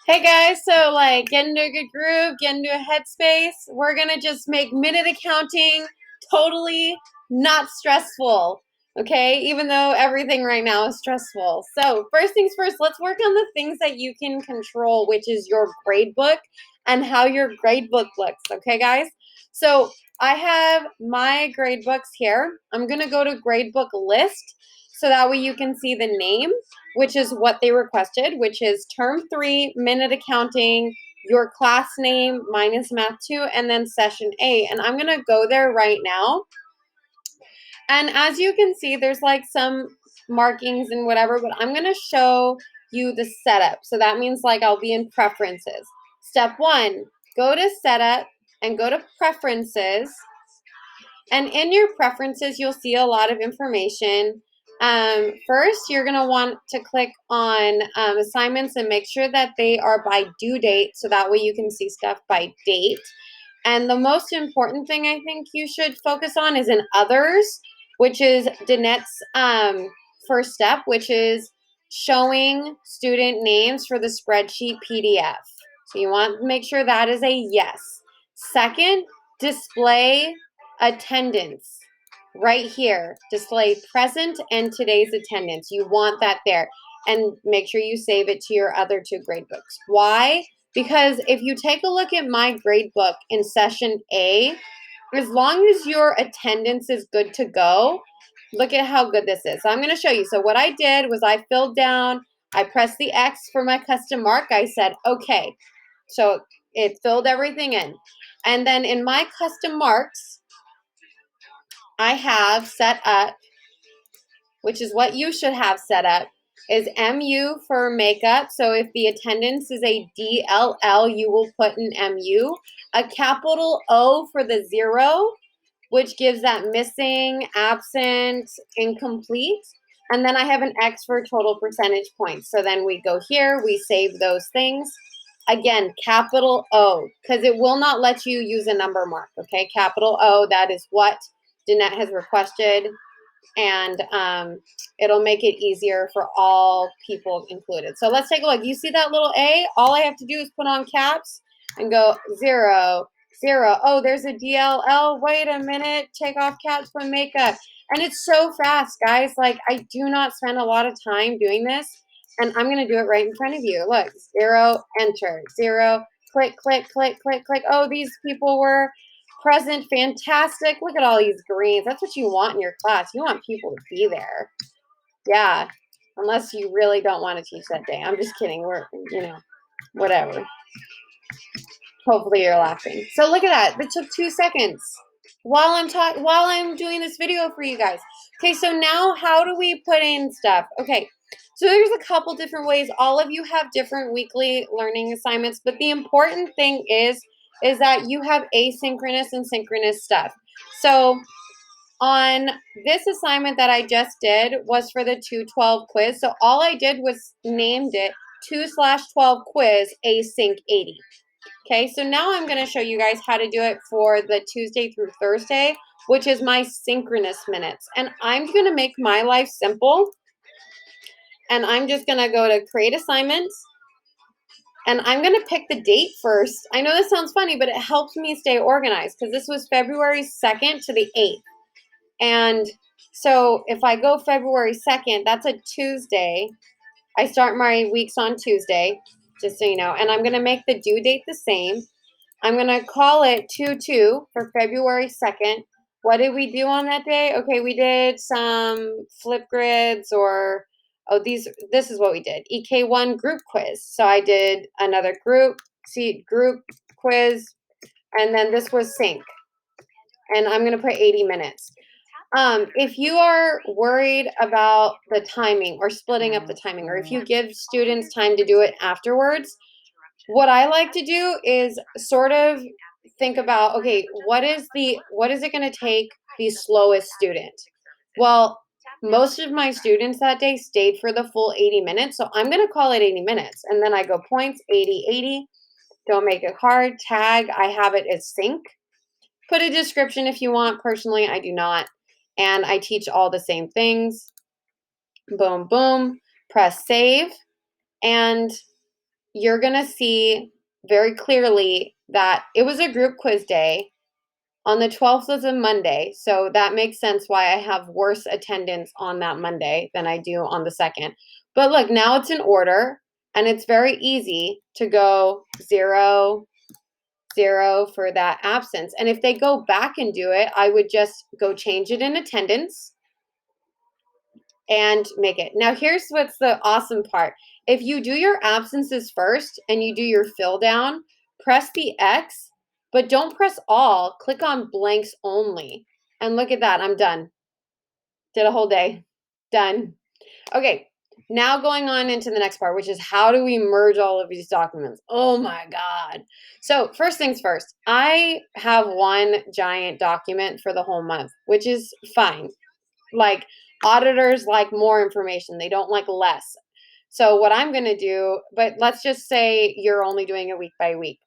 Hey guys, so like get into a good groove, get into a headspace. We're gonna just make minute accounting totally not stressful. Okay, even though everything right now is stressful. So, first things first, let's work on the things that you can control, which is your grade book and how your grade book looks. Okay, guys? So, I have my grade books here. I'm gonna go to gradebook list so that way you can see the name, which is what they requested, which is term 3, minute accounting, your class name, minus math 2, and then session A. And I'm going to go there right now. And as you can see, there's like some markings and whatever, but I'm going to show you the setup. So that means like I'll be in preferences. Step 1, go to setup and go to preferences. And in your preferences, you'll see a lot of information. First, you're going to want to click on assignments and make sure that they are by due date, so that way you can see stuff by date. And the most important thing I think you should focus on is in others, which is Danette's first step, which is showing student names for the spreadsheet PDF. So you want to make sure that is a yes. Second, display attendance right here. Display present and today's attendance. You want that there. And make sure you save it to your other two grade books. Why? Because if you take a look at my grade book in session A, as long as your attendance is good to go, look at how good this is. So I'm going to show you. So what I did was I filled down, I pressed the X for my custom mark. I said, okay. So it filled everything in. And then in my custom marks, I have set up, which is what you should have set up, is MU for makeup. So if the attendance is a DLL, you will put an MU. A capital O for the 0, which gives that missing, absent, incomplete. And then I have an X for total percentage points. So then we go here, we save those things. Again, capital O, because it will not let you use a number mark, okay? Capital O, that is what Danette has requested, and it'll make it easier for all people included. So let's take a look. You see that little A? All I have to do is put on caps and go 0, 0. Oh, there's a DLL. Wait a minute. Take off caps for makeup. And it's so fast, guys. Like, I do not spend a lot of time doing this. And I'm going to do it right in front of you. Look, 0, enter, 0, click, click, click, click, click. Oh, these people were present, fantastic. Look at all these greens. That's what you want in your class. You want people to be there. Yeah, unless you really don't want to teach that day. I'm just kidding. We're, whatever. Hopefully you're laughing. So look at that. It took 2 seconds while I'm doing this video for you guys. Okay, so now how do we put in stuff? Okay, so there's a couple different ways. All of you have different weekly learning assignments, but the important thing is that you have asynchronous and synchronous stuff. So on this assignment that I just did was for the 212 quiz. So all I did was named it 2/12 quiz async 80. Okay, so now I'm going to show you guys how to do it for the Tuesday through Thursday, which is my synchronous minutes. And I'm going to make my life simple. And I'm just going to go to create assignments. And I'm going to pick the date first. I know this sounds funny, but it helps me stay organized because this was February 2nd to the 8th. And so if I go February 2nd, that's a Tuesday. I start my weeks on Tuesday, just so you know. And I'm going to make the due date the same. I'm going to call it 2/2 for February 2nd. What did we do on that day? Okay, we did some flip grids or, this is what we did. EK1 group quiz. So I did another group quiz, and then this was sync. And I'm going to put 80 minutes. If you are worried about the timing or splitting up the timing, or if you give students time to do it afterwards, what I like to do is sort of think about, okay, what is it going to take the slowest student? Well, most of my students that day stayed for the full 80 minutes, so I'm going to call it 80 minutes. And then I go points, 80, 80. Don't make it hard. Tag, I have it as sync. Put a description if you want. Personally, I do not. And I teach all the same things. Boom, boom. Press save. And you're going to see very clearly that it was a group quiz day. On the 12th was a Monday, so that makes sense why I have worse attendance on that Monday than I do on the 2nd. But look, now it's in order, and it's very easy to go 0, 0 for that absence. And if they go back and do it, I would just go change it in attendance and make it. Now, here's what's the awesome part. If you do your absences first and you do your fill down, press the X, but don't press all. Click on blanks only. And look at that. I'm done. Did a whole day. Done. Okay. Now going on into the next part, which is how do we merge all of these documents? Oh my God. So first things first, I have one giant document for the whole month, which is fine. Like auditors like more information. They don't like less. So what I'm going to do, but let's just say you're only doing it week by week.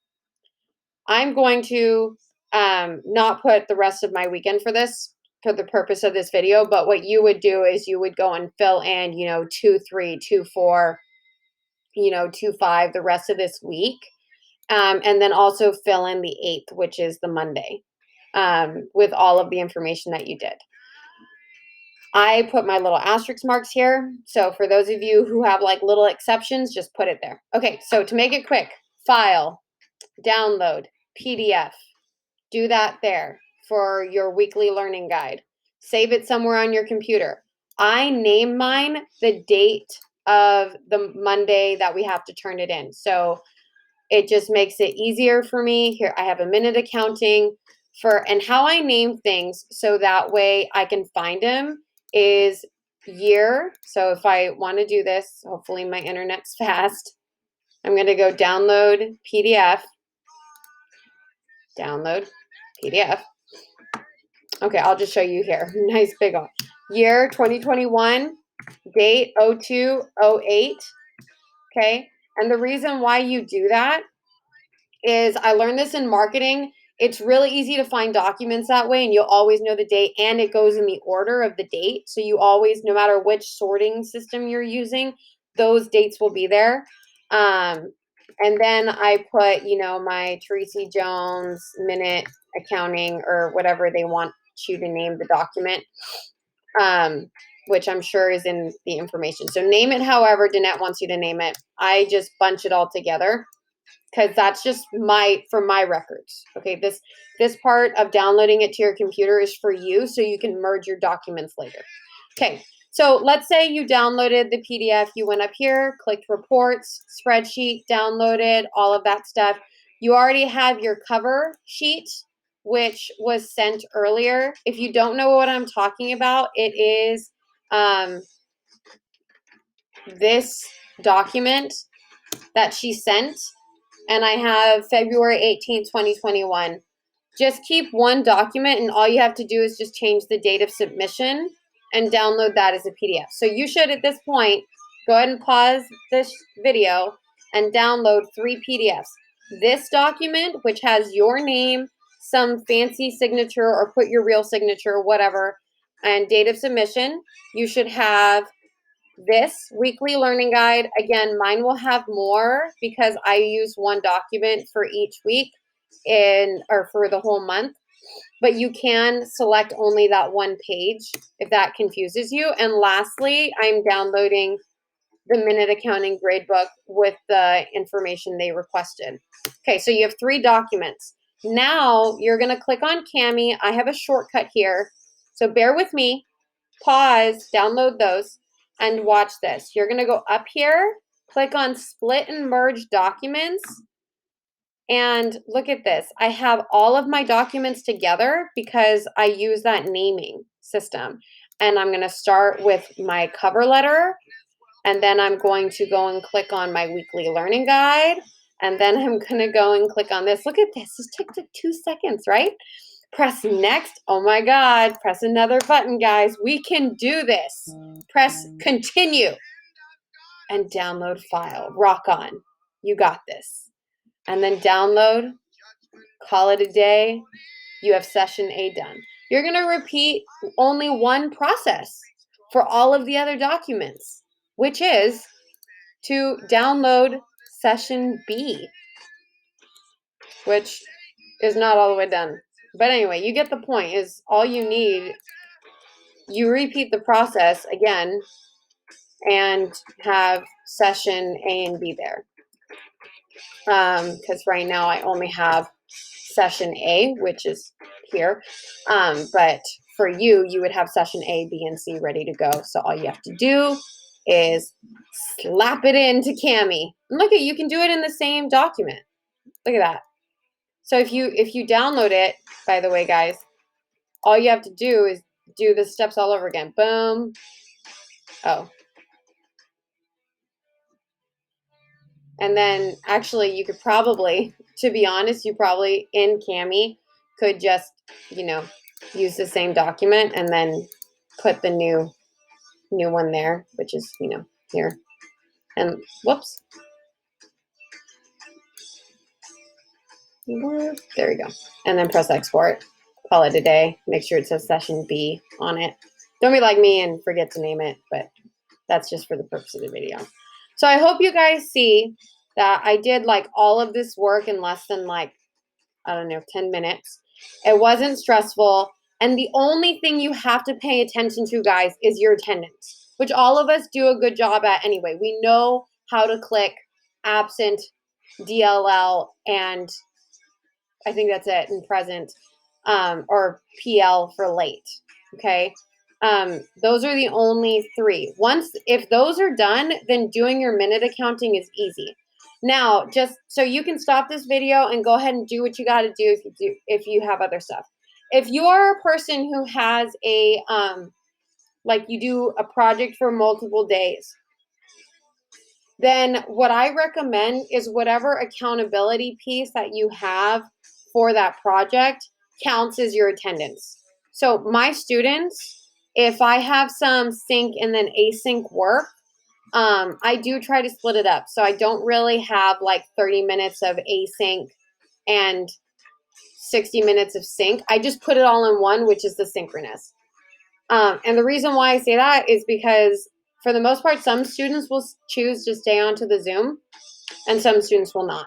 I'm going to not put the rest of my weekend for this for the purpose of this video, but what you would do is you would go and fill in, 2, 3, 2, 4, 2, 5, the rest of this week. And then also fill in the 8th, which is the Monday, with all of the information that you did. I put my little asterisk marks here. So for those of you who have like little exceptions, just put it there. Okay, so to make it quick, file, download, PDF. Do that there for your weekly learning guide. Save it somewhere on your computer. I name mine the date of the Monday that we have to turn it in. So it just makes it easier for me. Here I have a minute accounting and how I name things so that way I can find them is year. So if I want to do this, hopefully my internet's fast. I'm going to go download PDF. Download PDF. Okay, I'll just show you here. Nice big one. Year 2021, date 0208. Okay, and the reason why you do that is I learned this in marketing. It's really easy to find documents that way, and you'll always know the date, and it goes in the order of the date. So you always, no matter which sorting system you're using, those dates will be there. And then I put, my Tracy Jones minute accounting or whatever they want you to name the document, which I'm sure is in the information. So name it however Danette wants you to name it. I just bunch it all together because that's just for my records. Okay, this part of downloading it to your computer is for you so you can merge your documents later. Okay, so let's say you downloaded the PDF, you went up here, clicked reports, spreadsheet, downloaded, all of that stuff. You already have your cover sheet, which was sent earlier. If you don't know what I'm talking about, it is this document that she sent. And I have February 18th, 2021. Just keep one document, and all you have to do is just change the date of submission and download that as a PDF. So you should, at this point, go ahead and pause this video and download 3 PDFs. This document, which has your name, some fancy signature, or put your real signature, whatever, and date of submission. You should have this weekly learning guide. Again, mine will have more because I use one document for each week or for the whole month, but you can select only that one page if that confuses you. And lastly, I'm downloading the minute accounting gradebook with the information they requested. Okay, so you have 3 documents. Now you're going to click on Kami. I have a shortcut here, so bear with me. Pause, download those, and watch this. You're going to go up here, click on split and merge documents, and look at this. I have all of my documents together because I use that naming system. And I'm going to start with my cover letter, and then I'm going to go and click on my weekly learning guide, and then I'm going to go and click on this. Look at this. This took 2 seconds, right? Press next. Oh my God. Press another button, guys. We can do this. Press continue and download file. Rock on. You got this. And then download. Call it a day. You have session A done. You're going to repeat only one process for all of the other documents, which is to download session B, which is not all the way done. But anyway, you get the point. Is all you need, you repeat the process again and have session A and B there. Because right now I only have session A, which is here. But for you, you would have session A, B, and C ready to go. So all you have to do is slap it into Kami. And look at, you can do it in the same document. Look at that. So if you download it, by the way, guys, all you have to do is do the steps all over again. Boom. Oh. And then actually you could probably, to be honest, you probably in Kami could just, use the same document and then put the new one there, which is, here. And whoops. There we go. And then press export. Call it a day. Make sure it says session B on it. Don't be like me and forget to name it, but that's just for the purpose of the video. So I hope you guys see that I did like all of this work in less than like, I don't know, 10 minutes. It wasn't stressful. And the only thing you have to pay attention to, guys, is your attendance, which all of us do a good job at anyway. We know how to click absent, DLL, and I think that's it, and present, or PL for late, okay? Those are the only three. If those are done, then doing your minute accounting is easy. Now, just so you can stop this video and go ahead and do what you got to do if you have other stuff. If you are a person who has a, like you do a project for multiple days, then what I recommend is whatever accountability piece that you have for that project counts as your attendance. So my students, if I have some sync and then async work, I do try to split it up. So I don't really have like 30 minutes of async and 60 minutes of sync. I just put it all in one, which is the synchronous. And the reason why I say that is because for the most part, some students will choose to stay onto the Zoom and some students will not.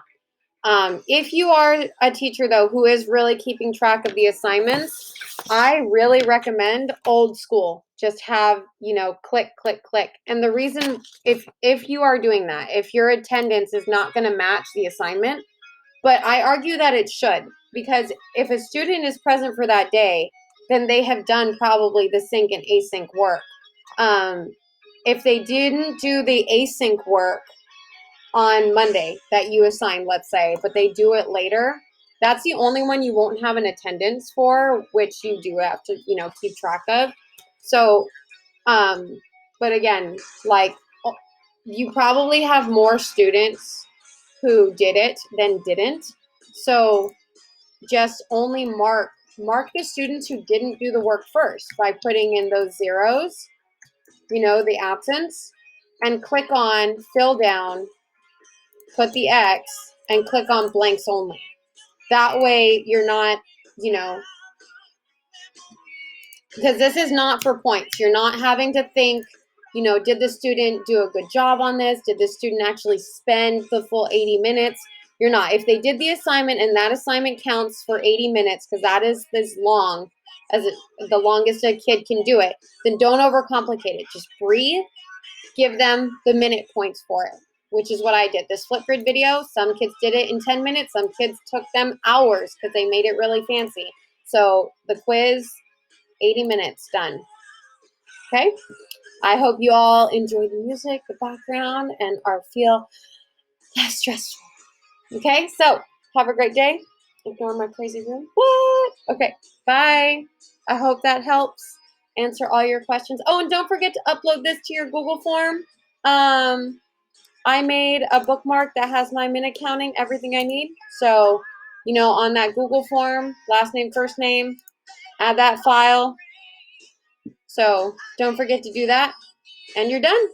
If you are a teacher, though, who is really keeping track of the assignments, I really recommend old school. Just have, click, click, click. And the reason, if you are doing that, if your attendance is not going to match the assignment, but I argue that it should, because if a student is present for that day, then they have done probably the sync and async work. If they didn't do the async work on Monday that you assigned, let's say, but they do it later, that's the only one you won't have an attendance for, which you do have to, keep track of. So, but again, like, you probably have more students who did it than didn't. So just only mark the students who didn't do the work first by putting in those zeros, the absence, and click on fill down, put the X, and click on blanks only. That way you're not, because this is not for points. You're not having to think, did the student do a good job on this? Did the student actually spend the full 80 minutes? You're not. If they did the assignment and that assignment counts for 80 minutes, because that is as long as the longest a kid can do it, then don't overcomplicate it. Just breathe. Give them the minute points for it, which is what I did. This Flipgrid video, some kids did it in 10 minutes. Some kids took them hours because they made it really fancy. So the quiz, 80 minutes, done. Okay? I hope you all enjoy the music, the background, and feel less stressful. Okay? So, have a great day. Ignore my crazy room. What? Okay. Bye. I hope that helps answer all your questions. Oh, and don't forget to upload this to your Google form. I made a bookmark that has my minute counting, everything I need. So, on that Google form, last name, first name, add that file. So don't forget to do that, and you're done.